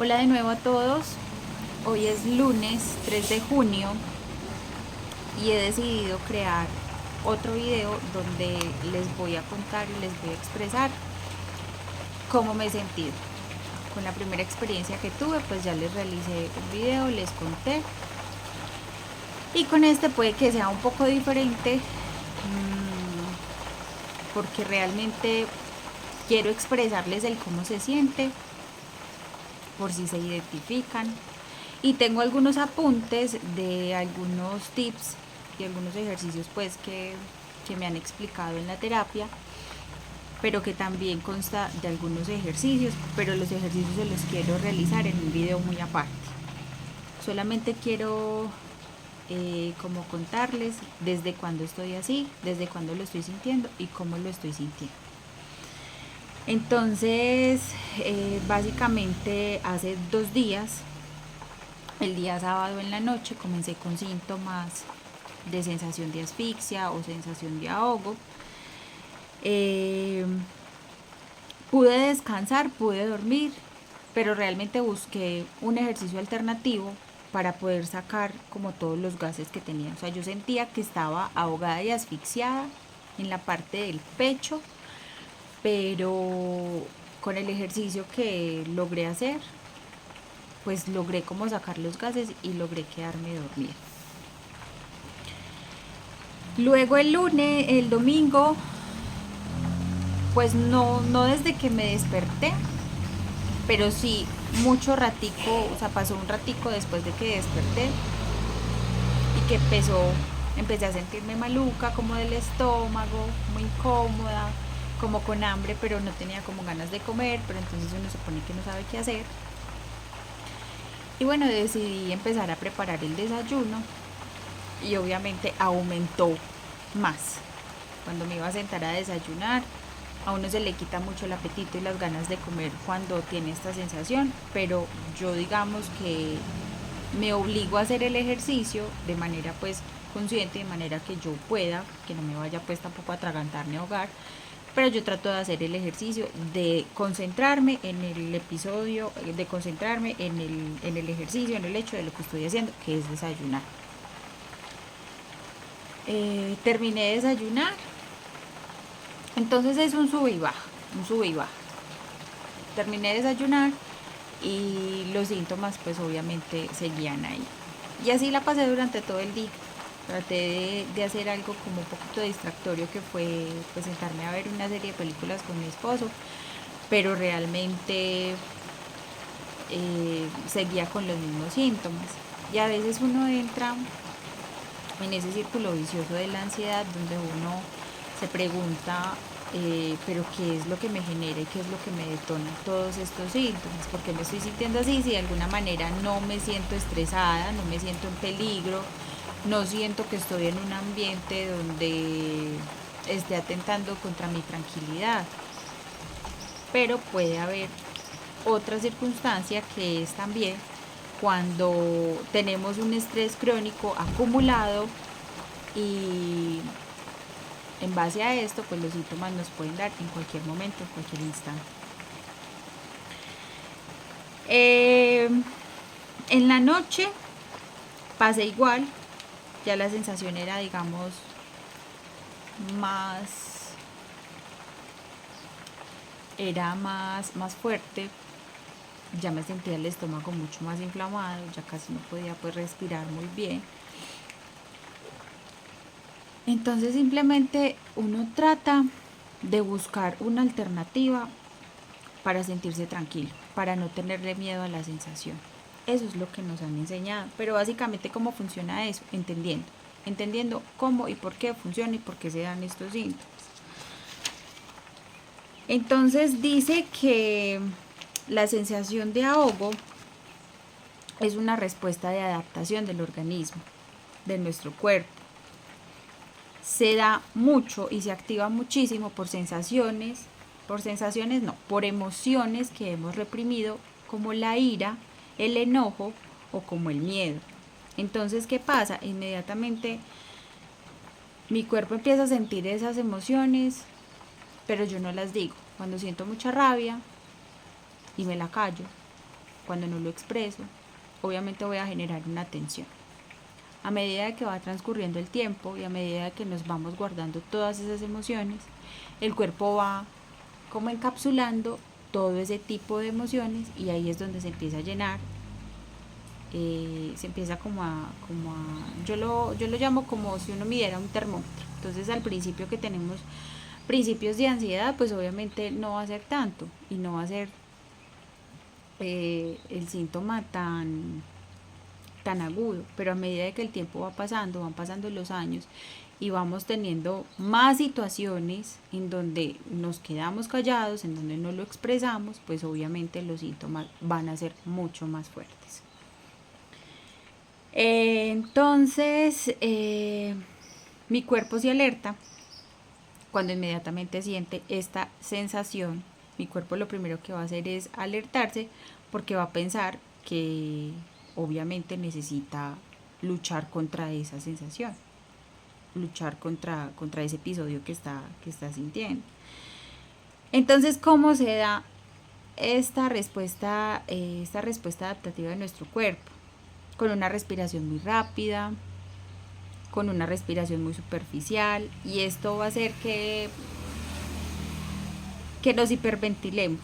Hola de nuevo a todos. Hoy es lunes 3 de junio y he decidido crear otro video donde les voy a contar y les voy a expresar cómo me he sentido. Con la primera experiencia que tuve, pues ya les realicé un video, les conté. Y con este puede que sea un poco diferente porque realmente quiero expresarles el cómo se siente, por si se identifican. Y tengo algunos apuntes de algunos tips y algunos ejercicios pues que me han explicado en la terapia, pero que también consta de algunos ejercicios, pero los ejercicios se los quiero realizar en un video muy aparte. Solamente quiero como contarles desde cuándo estoy así, desde cuándo lo estoy sintiendo y cómo lo estoy sintiendo. Entonces, básicamente hace 2 días, el día sábado en la noche, comencé con síntomas de sensación de asfixia o sensación de ahogo. Pude descansar, pude dormir, pero realmente busqué un ejercicio alternativo para poder sacar como todos los gases que tenía. O sea, yo sentía que estaba ahogada y asfixiada en la parte del pecho, pero con el ejercicio que logré hacer, pues logré como sacar los gases y logré quedarme dormida. Luego el domingo, pues no desde que me desperté, pero sí mucho ratico, o sea, pasó un ratico después de que desperté y que empecé a sentirme maluca, como del estómago, muy incómoda, como con hambre, pero no tenía como ganas de comer, pero entonces uno supone que no sabe qué hacer. Y bueno, decidí empezar a preparar el desayuno y obviamente aumentó más. Cuando me iba a sentar a desayunar, a uno se le quita mucho el apetito y las ganas de comer cuando tiene esta sensación, pero yo digamos que me obligo a hacer el ejercicio de manera pues consciente, de manera que yo pueda, que no me vaya pues tampoco a atragantar ni a ahogar, pero yo trato de hacer el ejercicio, de concentrarme en el episodio, de concentrarme en el ejercicio, en el hecho de lo que estoy haciendo, que es desayunar. Terminé de desayunar, entonces es un sube y baja, un sube y baja. Terminé de desayunar y los síntomas pues obviamente seguían ahí. Y así la pasé durante todo el día. Traté de hacer algo como un poquito distractorio, que fue pues sentarme a ver una serie de películas con mi esposo, pero realmente seguía con los mismos síntomas. Y a veces uno entra en ese círculo vicioso de la ansiedad donde uno se pregunta, pero qué es lo que me genera y qué es lo que me detona todos estos síntomas, porque me estoy sintiendo así, si de alguna manera no me siento estresada, no me siento en peligro, no siento que estoy en un ambiente donde esté atentando contra mi tranquilidad. Pero puede haber otra circunstancia, que es también cuando tenemos un estrés crónico acumulado y en base a esto, pues los síntomas nos pueden dar en cualquier momento, en cualquier instante. En la noche pasé igual, ya la sensación era, digamos, más fuerte. Ya me sentía el estómago mucho más inflamado, ya casi no podía pues respirar muy bien. Entonces simplemente uno trata de buscar una alternativa para sentirse tranquilo, para no tenerle miedo a la sensación. Eso es lo que nos han enseñado, pero básicamente cómo funciona eso, entendiendo cómo y por qué funciona y por qué se dan estos síntomas. Entonces dice que la sensación de ahogo es una respuesta de adaptación del organismo, de nuestro cuerpo. Se da mucho y se activa muchísimo por por emociones que hemos reprimido, como la ira, el enojo o como el miedo. Entonces, ¿qué pasa? Inmediatamente mi cuerpo empieza a sentir esas emociones, pero yo no las digo. Cuando siento mucha rabia y me la callo, cuando no lo expreso, obviamente voy a generar una tensión. A medida que va transcurriendo el tiempo y a medida que nos vamos guardando todas esas emociones, el cuerpo va como encapsulando todo ese tipo de emociones y ahí es donde se empieza a llenar, se empieza yo lo llamo como si uno midiera un termómetro. Entonces al principio que tenemos principios de ansiedad, pues obviamente no va a ser tanto y no va a ser el síntoma tan agudo, pero a medida que el tiempo va pasando, van pasando los años y vamos teniendo más situaciones en donde nos quedamos callados, en donde no lo expresamos, pues obviamente los síntomas van a ser mucho más fuertes. Entonces, mi cuerpo se alerta cuando inmediatamente siente esta sensación. Mi cuerpo lo primero que va a hacer es alertarse porque va a pensar que obviamente necesita luchar contra esa sensación, luchar contra ese episodio que está sintiendo. Entonces, ¿cómo se da esta respuesta adaptativa de nuestro cuerpo? Con una respiración muy rápida, con una respiración muy superficial, y esto va a hacer que nos hiperventilemos.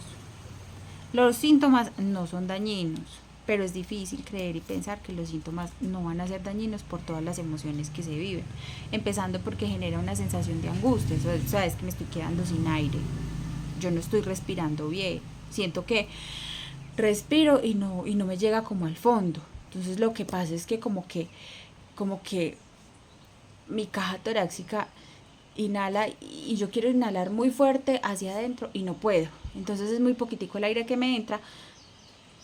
Los síntomas no son dañinos, pero es difícil creer y pensar que los síntomas no van a ser dañinos por todas las emociones que se viven, empezando porque genera una sensación de angustia. Sabes que me estoy quedando sin aire, yo no estoy respirando bien, siento que respiro y no me llega como al fondo. Entonces lo que pasa es que como que mi caja torácica inhala y yo quiero inhalar muy fuerte hacia adentro y no puedo. Entonces es muy poquitico el aire que me entra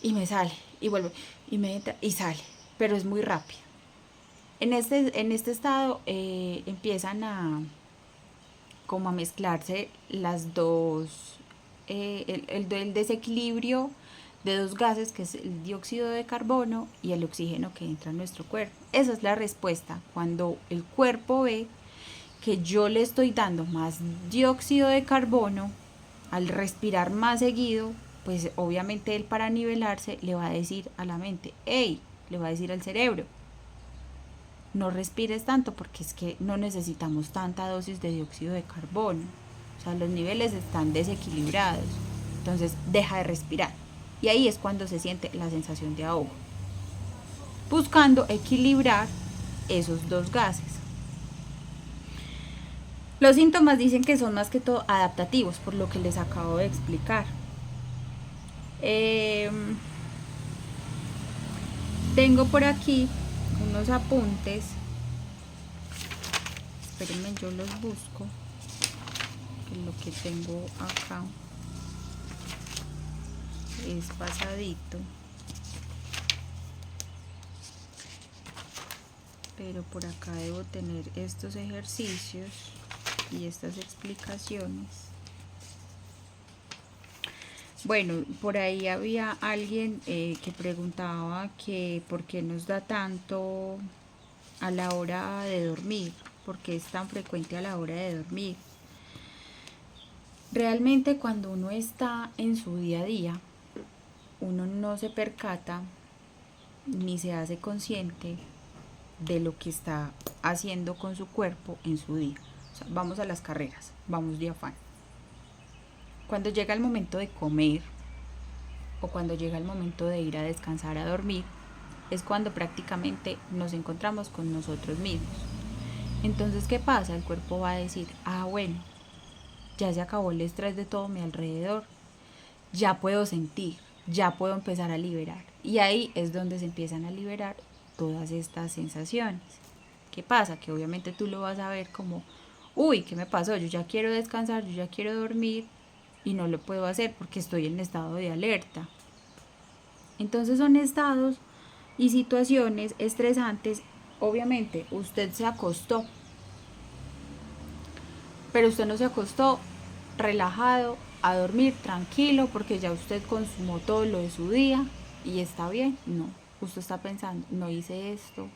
y me sale y vuelve y me entra y sale, pero es muy rápido. En este estado empiezan a como a mezclarse las dos, el desequilibrio de dos gases, que es el dióxido de carbono y el oxígeno que entra en nuestro cuerpo. Esa es la respuesta cuando el cuerpo ve que yo le estoy dando más dióxido de carbono al respirar más seguido. Pues obviamente él, para nivelarse, le va a decir a la mente, hey, le va a decir al cerebro, no respires tanto porque es que no necesitamos tanta dosis de dióxido de carbono. O sea, los niveles están desequilibrados. Entonces deja de respirar. Y ahí es cuando se siente la sensación de ahogo, buscando equilibrar esos dos gases. Los síntomas dicen que son más que todo adaptativos, por lo que les acabo de explicar. Tengo por aquí unos apuntes. Espérenme, yo los busco. Que lo que tengo acá es pasadito. Pero por acá debo tener estos ejercicios y estas explicaciones. Bueno, por ahí había alguien que preguntaba que por qué nos da tanto a la hora de dormir, por qué es tan frecuente a la hora de dormir. Realmente cuando uno está en su día a día, uno no se percata ni se hace consciente de lo que está haciendo con su cuerpo en su día. O sea, vamos a las carreras, vamos de afán. Cuando llega el momento de comer o cuando llega el momento de ir a descansar, a dormir, es cuando prácticamente nos encontramos con nosotros mismos. Entonces, ¿qué pasa? El cuerpo va a decir, bueno, ya se acabó el estrés de todo mi alrededor, ya puedo sentir, ya puedo empezar a liberar. Y ahí es donde se empiezan a liberar todas estas sensaciones. ¿Qué pasa? Que obviamente tú lo vas a ver como, uy, ¿qué me pasó? Yo ya quiero descansar, yo ya quiero dormir y no lo puedo hacer porque estoy en estado de alerta. Entonces son estados y situaciones estresantes. Obviamente usted se acostó, pero usted no se acostó relajado a dormir tranquilo porque ya usted consumó todo lo de su día y está bien. No, usted está pensando, no hice esto,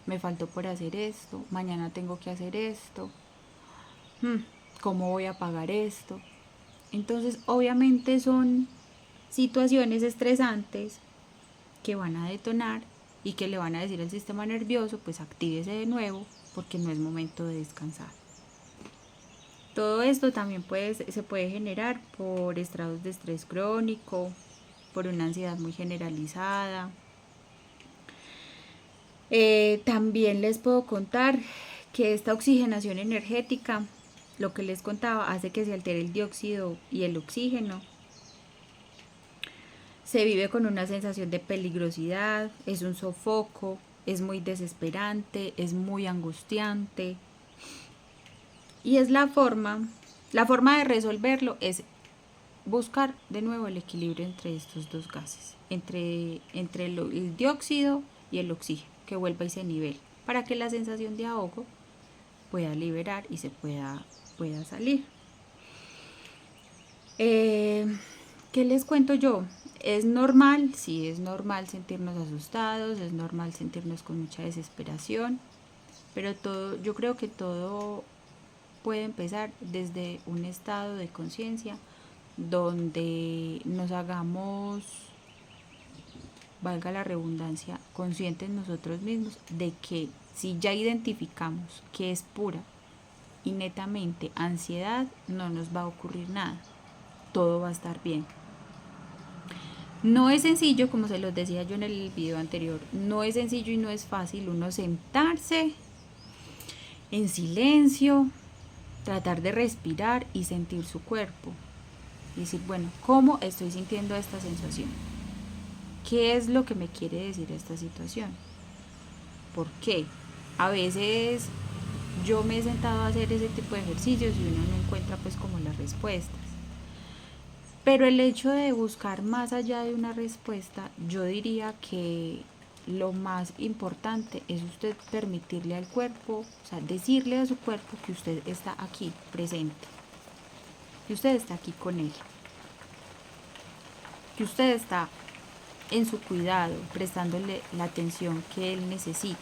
me faltó por hacer esto, mañana tengo que hacer esto, ¿cómo voy a pagar esto? Entonces obviamente son situaciones estresantes que van a detonar y que le van a decir al sistema nervioso, pues actívese de nuevo porque no es momento de descansar. Todo esto también se puede generar por estados de estrés crónico, por una ansiedad muy generalizada. También les puedo contar que esta oxigenación energética, lo que les contaba, hace que se altere el dióxido y el oxígeno. Se vive con una sensación de peligrosidad, es un sofoco, es muy desesperante, es muy angustiante. Y es la forma de resolverlo es buscar de nuevo el equilibrio entre estos dos gases, entre el dióxido y el oxígeno, que vuelva a ese nivel, para que la sensación de ahogo pueda liberar y se pueda salir. ¿Qué les cuento yo? Es normal, sí, es normal sentirnos asustados, es normal sentirnos con mucha desesperación, pero yo creo que todo puede empezar desde un estado de conciencia donde nos hagamos, valga la redundancia, conscientes nosotros mismos de que si ya identificamos que es pura y netamente ansiedad, no nos va a ocurrir nada, todo va a estar bien. No es sencillo, como se los decía yo en el video anterior, no es sencillo y no es fácil uno sentarse en silencio, tratar de respirar y sentir su cuerpo. Y decir, bueno, ¿cómo estoy sintiendo esta sensación? ¿Qué es lo que me quiere decir esta situación? ¿Por qué? A veces yo me he sentado a hacer ese tipo de ejercicios y uno no encuentra pues como las respuestas. Pero el hecho de buscar más allá de una respuesta, yo diría que lo más importante es usted permitirle al cuerpo, o sea, decirle a su cuerpo que usted está aquí, presente, que usted está aquí con él, que usted está en su cuidado, prestándole la atención que él necesita.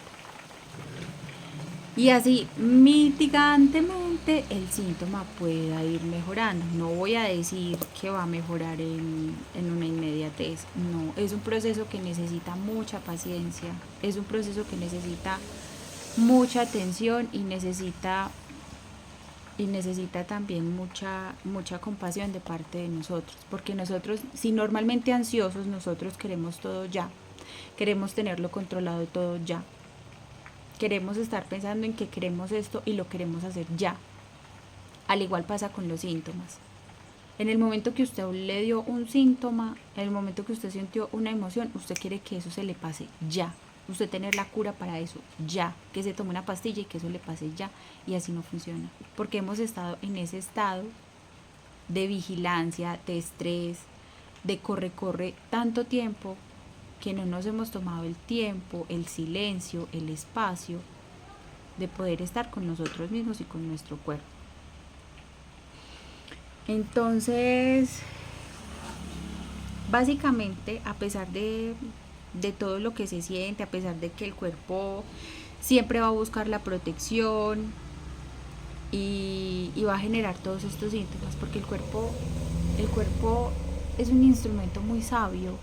Y así, mitigantemente, el síntoma pueda ir mejorando. No voy a decir que va a mejorar en una inmediatez. No, es un proceso que necesita mucha paciencia. Es un proceso que necesita mucha atención y necesita también mucha compasión de parte de nosotros. Porque nosotros, si normalmente ansiosos, nosotros queremos todo ya. Queremos tenerlo controlado todo ya. Queremos estar pensando en que queremos esto y lo queremos hacer ya. Al igual pasa con los síntomas. En el momento que usted le dio un síntoma, en el momento que usted sintió una emoción, usted quiere que eso se le pase ya. Usted tener la cura para eso ya. Que se tome una pastilla y que eso le pase ya. Y así no funciona. Porque hemos estado en ese estado de vigilancia, de estrés, de corre tanto tiempo que no nos hemos tomado el tiempo, el silencio, el espacio de poder estar con nosotros mismos y con nuestro cuerpo. Entonces, básicamente, a pesar de todo lo que se siente, a pesar de que el cuerpo siempre va a buscar la protección y va a generar todos estos síntomas, porque el cuerpo es un instrumento muy sabio,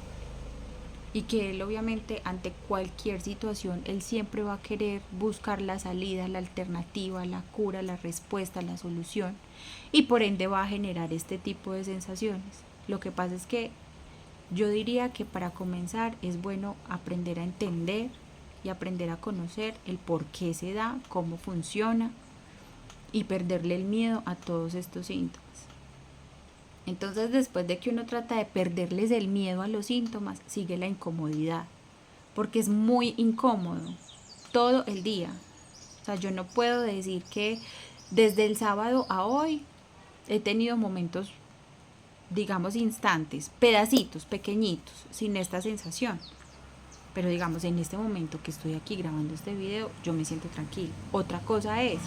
y que él obviamente ante cualquier situación, él siempre va a querer buscar la salida, la alternativa, la cura, la respuesta, la solución, y por ende va a generar este tipo de sensaciones. Lo que pasa es que yo diría que para comenzar es bueno aprender a entender y aprender a conocer el por qué se da, cómo funciona, y perderle el miedo a todos estos síntomas. Entonces, después de que uno trata de perderles el miedo a los síntomas, sigue la incomodidad, porque es muy incómodo todo el día. O sea, yo no puedo decir que desde el sábado a hoy he tenido momentos, digamos, instantes, pedacitos, pequeñitos, sin esta sensación. Pero digamos, en este momento que estoy aquí grabando este video, yo me siento tranquila. Otra cosa es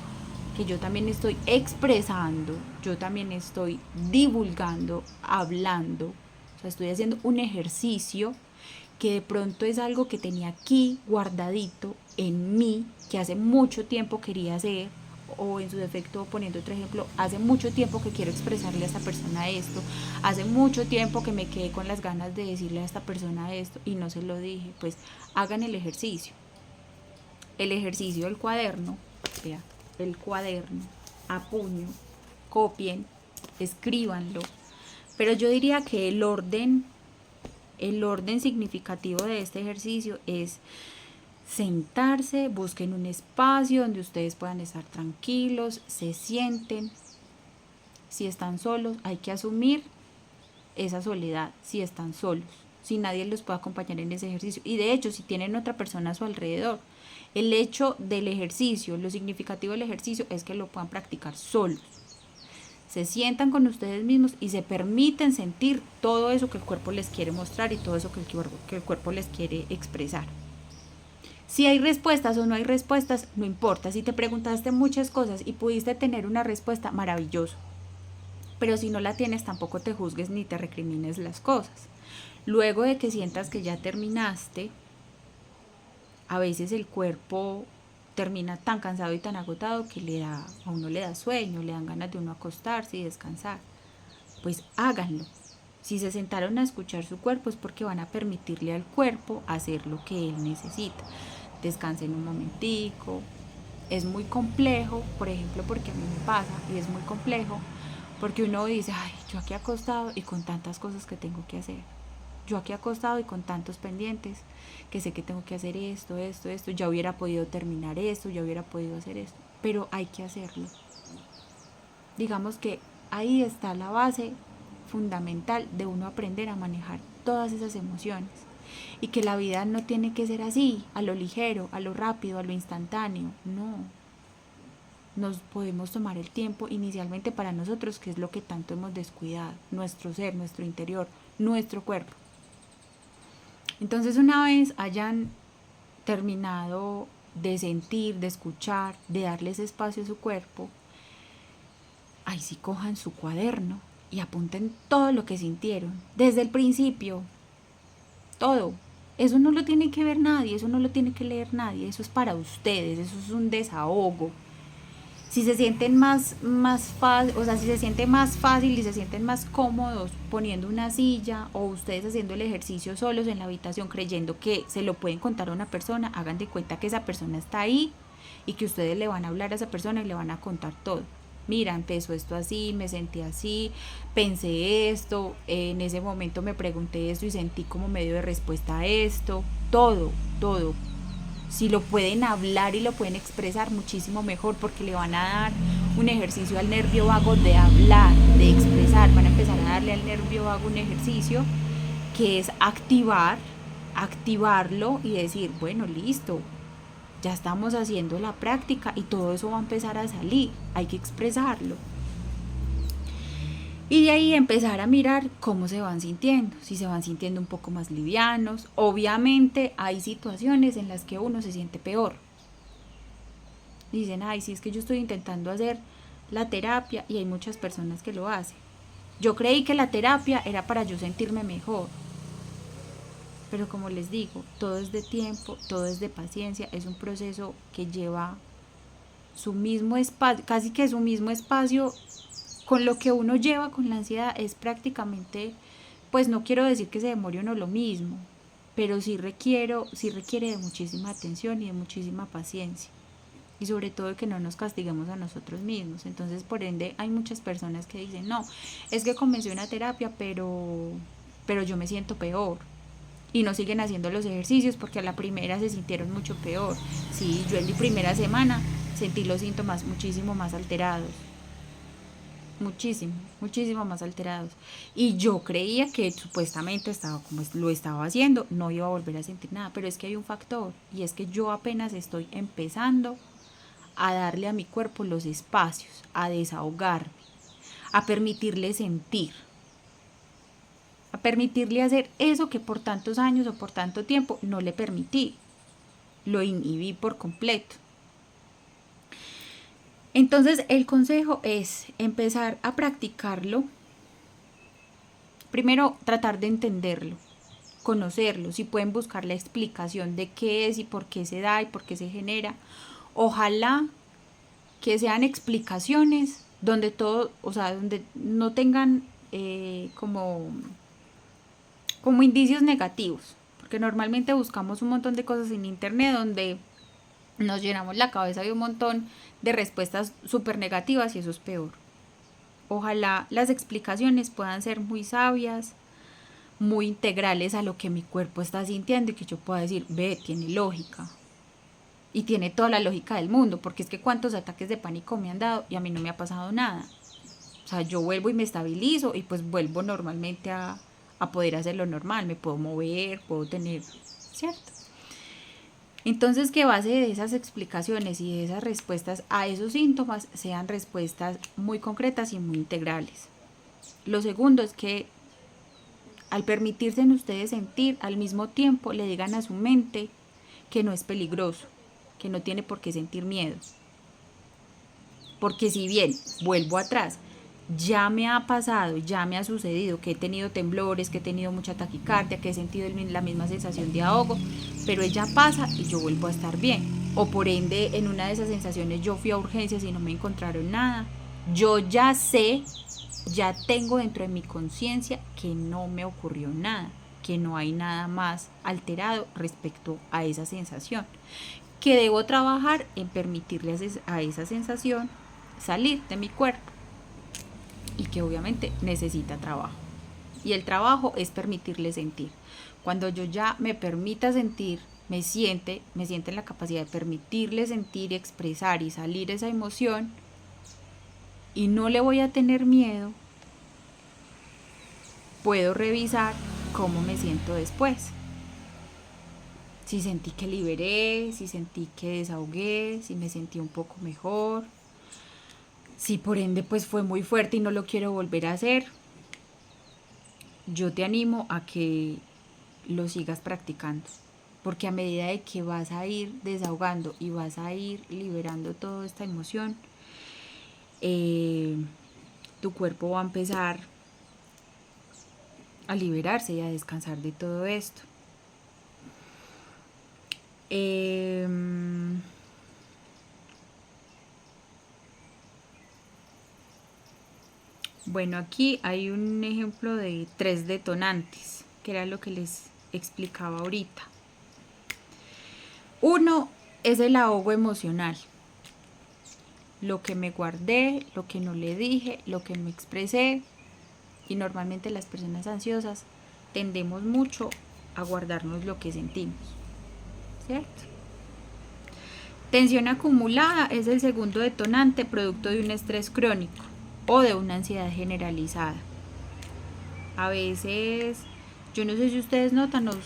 que yo también estoy expresando, yo también estoy divulgando, hablando, o sea, estoy haciendo un ejercicio que de pronto es algo que tenía aquí guardadito en mí, que hace mucho tiempo quería hacer, o en su defecto, poniendo otro ejemplo, hace mucho tiempo que quiero expresarle a esta persona esto, hace mucho tiempo que me quedé con las ganas de decirle a esta persona esto y no se lo dije, pues hagan el ejercicio del cuaderno, vea, el cuaderno, a puño, copien, escríbanlo, pero yo diría que el orden significativo de este ejercicio es sentarse, busquen un espacio donde ustedes puedan estar tranquilos, se sienten. Si están solos, hay que asumir esa soledad, si están solos, si nadie los puede acompañar en ese ejercicio. Y de hecho, si tienen otra persona a su alrededor, el hecho del ejercicio, lo significativo del ejercicio es que lo puedan practicar solos. Se sientan con ustedes mismos y se permiten sentir todo eso que el cuerpo les quiere mostrar y todo eso que el cuerpo les quiere expresar. Si hay respuestas o no hay respuestas, no importa. Si te preguntaste muchas cosas y pudiste tener una respuesta, maravilloso. Pero si no la tienes, tampoco te juzgues ni te recrimines las cosas. Luego de que sientas que ya terminaste, a veces el cuerpo termina tan cansado y tan agotado que a uno le da sueño, le dan ganas de uno acostarse y descansar. Pues háganlo. Si se sentaron a escuchar su cuerpo es porque van a permitirle al cuerpo hacer lo que él necesita. Descansen un momentico. Es muy complejo, por ejemplo, porque a mí me pasa y es muy complejo, porque uno dice, ay, yo aquí acostado y con tantas cosas que tengo que hacer. Yo aquí acostado y con tantos pendientes, que sé que tengo que hacer esto, ya hubiera podido terminar esto, ya hubiera podido hacer esto, pero hay que hacerlo. Digamos que ahí está la base fundamental de uno aprender a manejar todas esas emociones. Y que la vida no tiene que ser así, a lo ligero, a lo rápido, a lo instantáneo. No. Nos podemos tomar el tiempo inicialmente para nosotros, que es lo que tanto hemos descuidado. Nuestro ser, nuestro interior, nuestro cuerpo. Entonces, una vez hayan terminado de sentir, de escuchar, de darles espacio a su cuerpo, ahí sí cojan su cuaderno y apunten todo lo que sintieron. Desde el principio, todo. Eso no lo tiene que ver nadie, eso no lo tiene que leer nadie, eso es para ustedes, eso es un desahogo. Si se sienten más fácil, o sea, si se siente más fácil y se sienten más cómodos poniendo una silla o ustedes haciendo el ejercicio solos en la habitación creyendo que se lo pueden contar a una persona, hagan de cuenta que esa persona está ahí y que ustedes le van a hablar a esa persona y le van a contar todo. Mira, empezó esto así, me sentí así, pensé esto, en ese momento me pregunté esto y sentí como medio de respuesta a esto, todo, todo. Si lo pueden hablar y lo pueden expresar, muchísimo mejor, porque le van a dar un ejercicio al nervio vago de hablar, de expresar. Van a empezar a darle al nervio vago un ejercicio que es activarlo y decir, bueno, listo, ya estamos haciendo la práctica y todo eso va a empezar a salir, hay que expresarlo. Y de ahí empezar a mirar cómo se van sintiendo, si se van sintiendo un poco más livianos. Obviamente hay situaciones en las que uno se siente peor. Dicen, ay, sí, es que yo estoy intentando hacer la terapia y hay muchas personas que lo hacen. Yo creí que la terapia era para yo sentirme mejor. Pero como les digo, todo es de tiempo, todo es de paciencia, es un proceso que lleva su mismo espacio, casi que su mismo espacio. Con lo que uno lleva con la ansiedad es prácticamente, pues no quiero decir que se demore uno lo mismo, pero sí requiere de muchísima atención y de muchísima paciencia. Y sobre todo de que no nos castiguemos a nosotros mismos. Entonces, por ende, hay muchas personas que dicen, no, es que comencé una terapia, pero yo me siento peor. Y no siguen haciendo los ejercicios porque a la primera se sintieron mucho peor. Sí, yo en mi primera semana sentí los síntomas muchísimo más alterados. Muchísimo más alterados. Y yo creía que supuestamente estaba como lo estaba haciendo, no iba a volver a sentir nada, pero es que hay un factor y es que yo apenas estoy empezando a darle a mi cuerpo los espacios, a desahogarme, a permitirle sentir, a permitirle hacer eso que por tantos años o por tanto tiempo no le permití, lo inhibí por completo. Entonces el consejo es empezar a practicarlo. Primero tratar de entenderlo, conocerlo, si pueden buscar la explicación de qué es y por qué se da y por qué se genera. Ojalá que sean explicaciones donde todo, o sea, donde no tengan como indicios negativos, porque normalmente buscamos un montón de cosas en internet donde nos llenamos la cabeza de un montón de respuestas súper negativas y eso es peor. Ojalá las explicaciones puedan ser muy sabias, muy integrales a lo que mi cuerpo está sintiendo y que yo pueda decir, ve, tiene lógica. Y tiene toda la lógica del mundo, porque es que cuántos ataques de pánico me han dado y a mí no me ha pasado nada. O sea, yo vuelvo y me estabilizo y pues vuelvo normalmente a poder hacer lo normal. Me puedo mover, puedo tener, ¿cierto? Entonces, que base de esas explicaciones y de esas respuestas a esos síntomas sean respuestas muy concretas y muy integrales. Lo segundo es que al permitirse en ustedes sentir, al mismo tiempo le digan a su mente que no es peligroso, que no tiene por qué sentir miedo. Porque si bien, vuelvo atrás, ya me ha pasado, ya me ha sucedido que he tenido temblores, que he tenido mucha taquicardia, que he sentido la misma sensación de ahogo, pero ella pasa y yo vuelvo a estar bien. O por ende, en una de esas sensaciones yo fui a urgencias y no me encontraron nada. Yo ya sé, ya tengo dentro de mi conciencia que no me ocurrió nada, que no hay nada más alterado respecto a esa sensación, que debo trabajar en permitirle a esa sensación salir de mi cuerpo y que obviamente necesita trabajo. Y el trabajo es permitirle sentir. Cuando yo ya me permita sentir, me siente en la capacidad de permitirle sentir, expresar y salir esa emoción y no le voy a tener miedo, puedo revisar cómo me siento después. Si sentí que liberé, si sentí que desahogué, si me sentí un poco mejor, si por ende pues fue muy fuerte y no lo quiero volver a hacer. Yo te animo a que lo sigas practicando, porque a medida de que vas a ir desahogando y vas a ir liberando toda esta emoción, tu cuerpo va a empezar a liberarse y a descansar de todo esto. Bueno, aquí hay un ejemplo de 3 detonantes, que era lo que les explicaba ahorita. Uno es el ahogo emocional. Lo que me guardé, lo que no le dije, lo que no expresé. Y normalmente las personas ansiosas tendemos mucho a guardarnos lo que sentimos, ¿cierto? Tensión acumulada es el segundo detonante producto de un estrés crónico o de una ansiedad generalizada. A veces, yo no sé si ustedes notan o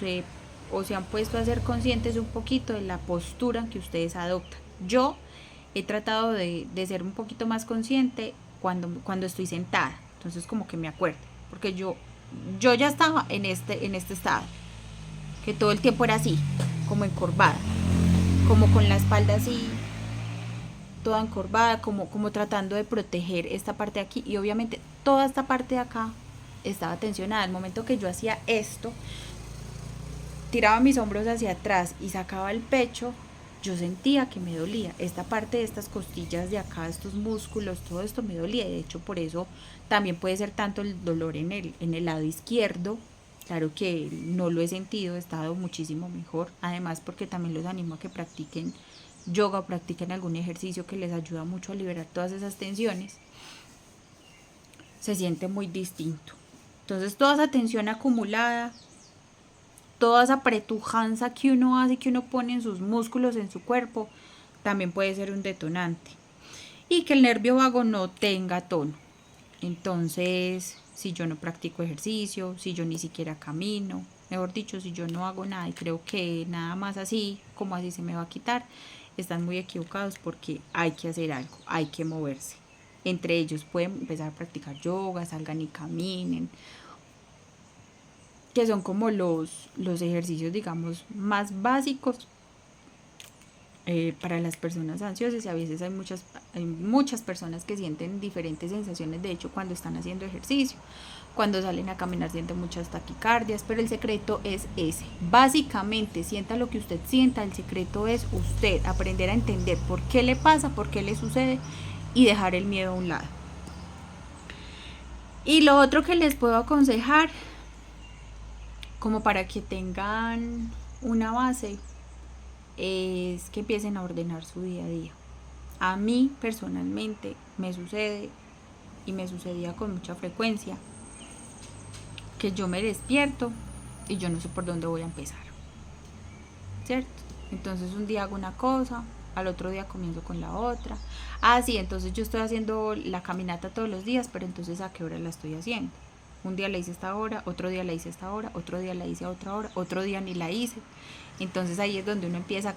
se han puesto a ser conscientes un poquito de la postura que ustedes adoptan. Yo he tratado de ser un poquito más consciente cuando estoy sentada. Entonces como que me acuerdo, porque yo ya estaba en este estado, que todo el tiempo era así, como encorvada, como con la espalda así, toda encorvada, como tratando de proteger esta parte de aquí, y obviamente toda esta parte de acá estaba tensionada. Al momento que yo hacía esto, tiraba mis hombros hacia atrás y sacaba el pecho, yo sentía que me dolía. Esta parte de estas costillas de acá, estos músculos, todo esto me dolía. De hecho, por eso también puede ser tanto el dolor en el lado izquierdo. Claro que no lo he sentido, he estado muchísimo mejor. Además, porque también los animo a que practiquen yoga o practiquen algún ejercicio que les ayuda mucho a liberar todas esas tensiones. Se siente muy distinto. Entonces, toda esa tensión acumulada, toda esa pretujanza que uno hace, que uno pone en sus músculos, en su cuerpo, también puede ser un detonante. Y que el nervio vago no tenga tono. Entonces, si yo no practico ejercicio, si yo ni siquiera camino, mejor dicho, si yo no hago nada y creo que nada más así, como así se me va a quitar, están muy equivocados, porque hay que hacer algo, hay que moverse. Entre ellos pueden empezar a practicar yoga, salgan y caminen, que son como los ejercicios, digamos, más básicos para las personas ansiosas, y a veces hay muchas personas que sienten diferentes sensaciones, de hecho, cuando están haciendo ejercicio. Cuando salen a caminar sienten muchas taquicardias, pero el secreto es ese. Básicamente, sienta lo que usted sienta, el secreto es usted, aprender a entender por qué le pasa, por qué le sucede y dejar el miedo a un lado. Y lo otro que les puedo aconsejar, como para que tengan una base, es que empiecen a ordenar su día a día. A mí personalmente me sucede, y me sucedía con mucha frecuencia, que yo me despierto y yo no sé por dónde voy a empezar, ¿cierto? Entonces un día hago una cosa, al otro día comienzo con la otra. Ah, sí, entonces yo estoy haciendo la caminata todos los días, pero entonces ¿a qué hora la estoy haciendo? Un día la hice a esta hora, otro día la hice a esta hora, otro día la hice a otra hora, otro día ni la hice. Entonces ahí es donde uno empieza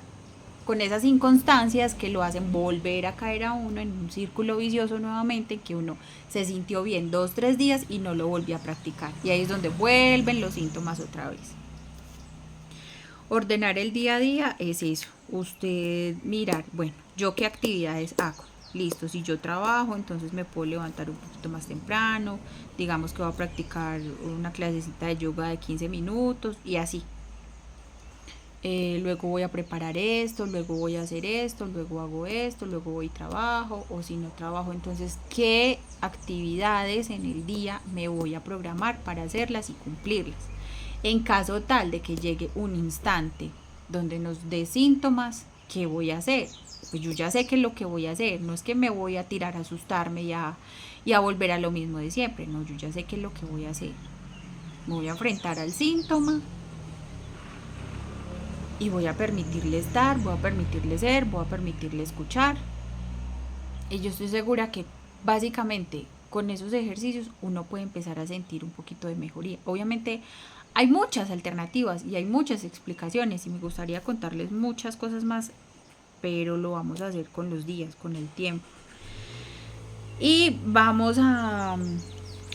con esas inconstancias que lo hacen volver a caer a uno en un círculo vicioso nuevamente, que uno se sintió bien 2, 3 días y no lo volvió a practicar. Y ahí es donde vuelven los síntomas otra vez. Ordenar el día a día es eso. Usted mirar, bueno, yo qué actividades hago. Listo, si yo trabajo, entonces me puedo levantar un poquito más temprano. Digamos que voy a practicar una clasecita de yoga de 15 minutos y así. Luego voy a preparar esto, luego voy a hacer esto, luego hago esto, luego voy y trabajo, o si no trabajo, entonces qué actividades en el día me voy a programar para hacerlas y cumplirlas. En caso tal de que llegue un instante donde nos dé síntomas, ¿qué voy a hacer? Pues yo ya sé qué es lo que voy a hacer, no es que me voy a tirar a asustarme y a volver a lo mismo de siempre, no, yo ya sé qué es lo que voy a hacer. Me voy a enfrentar al síntoma y voy a permitirle estar, voy a permitirle ser, voy a permitirle escuchar. Y yo estoy segura que básicamente con esos ejercicios uno puede empezar a sentir un poquito de mejoría. Obviamente hay muchas alternativas y hay muchas explicaciones y me gustaría contarles muchas cosas más, pero lo vamos a hacer con los días, con el tiempo. Y vamos a...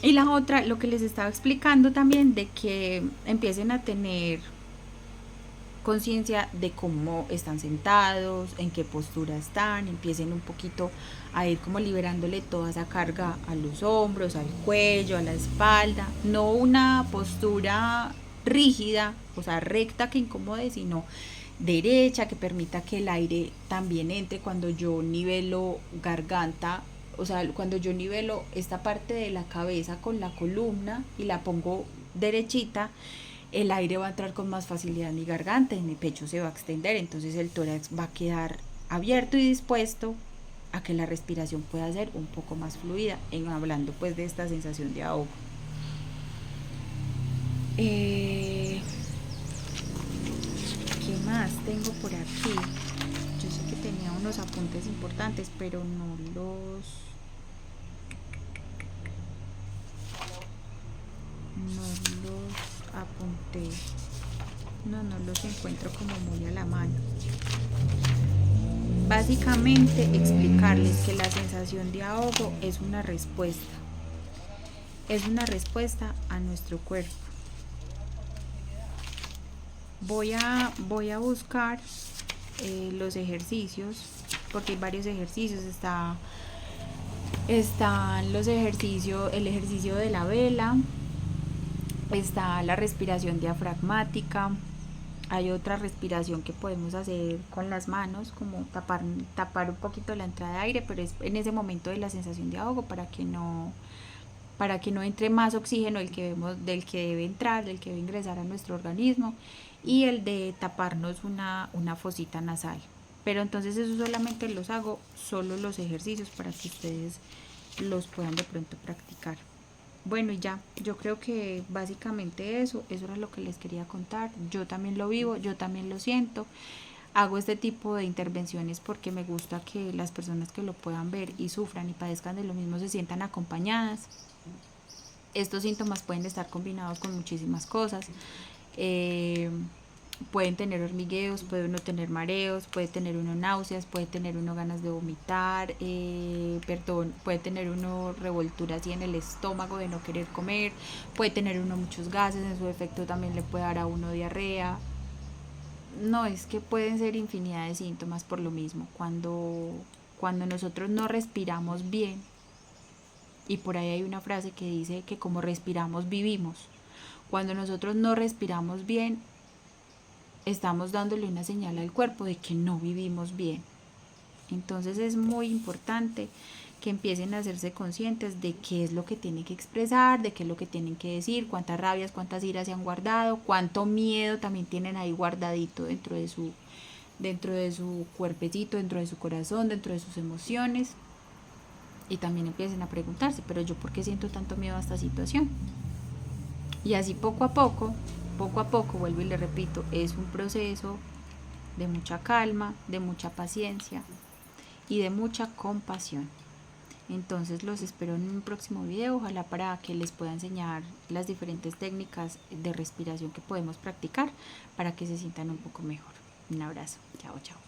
Y la otra, lo que les estaba explicando también, de que empiecen a tener conciencia de cómo están sentados, en qué postura están, empiecen un poquito a ir como liberándole toda esa carga a los hombros, al cuello, a la espalda, no una postura rígida, o sea, recta que incomode, sino derecha, que permita que el aire también entre cuando yo nivelo garganta, o sea, cuando yo nivelo esta parte de la cabeza con la columna y la pongo derechita, el aire va a entrar con más facilidad en mi garganta y mi pecho se va a extender, entonces el tórax va a quedar abierto y dispuesto a que la respiración pueda ser un poco más fluida, hablando pues de esta sensación de ahogo. ¿Qué más tengo por aquí? Yo sé que tenía unos apuntes importantes, pero no los apunté. No los encuentro como muy a la mano. Básicamente explicarles que la sensación de ahogo es una respuesta a nuestro cuerpo. Voy a buscar los ejercicios, porque hay varios ejercicios. Están los ejercicios, el ejercicio de la vela, está la respiración diafragmática. Hay otra respiración que podemos hacer con las manos, como tapar un poquito la entrada de aire, pero es en ese momento de la sensación de ahogo para que no entre más oxígeno del que debe entrar, del que debe ingresar a nuestro organismo, y el de taparnos una fosita nasal. Pero entonces eso solamente los hago, solo los ejercicios, para que ustedes los puedan de pronto practicar. Bueno, y ya, yo creo que básicamente eso era lo que les quería contar. Yo también lo vivo, yo también lo siento. Hago este tipo de intervenciones porque me gusta que las personas que lo puedan ver y sufran y padezcan de lo mismo se sientan acompañadas. Estos síntomas pueden estar combinados con muchísimas cosas. Pueden tener hormigueos, puede uno tener mareos, puede tener uno náuseas, puede tener uno ganas de vomitar, puede tener uno revolturas así en el estómago de no querer comer, puede tener uno muchos gases, en su efecto también le puede dar a uno diarrea. No, es que pueden ser infinidad de síntomas por lo mismo. Cuando nosotros no respiramos bien, y por ahí hay una frase que dice que como respiramos vivimos. Cuando nosotros no respiramos bien, estamos dándole una señal al cuerpo de que no vivimos bien. Entonces es muy importante que empiecen a hacerse conscientes de qué es lo que tienen que expresar, de qué es lo que tienen que decir, cuántas rabias, cuántas iras se han guardado, cuánto miedo también tienen ahí guardadito dentro de su cuerpecito, dentro de su corazón, dentro de sus emociones. Y también empiecen a preguntarse, pero yo por qué siento tanto miedo a esta situación. Y así poco a poco, vuelvo y le repito, es un proceso de mucha calma, de mucha paciencia y de mucha compasión. Entonces los espero en un próximo video, ojalá para que les pueda enseñar las diferentes técnicas de respiración que podemos practicar para que se sientan un poco mejor. Un abrazo, chao, chao.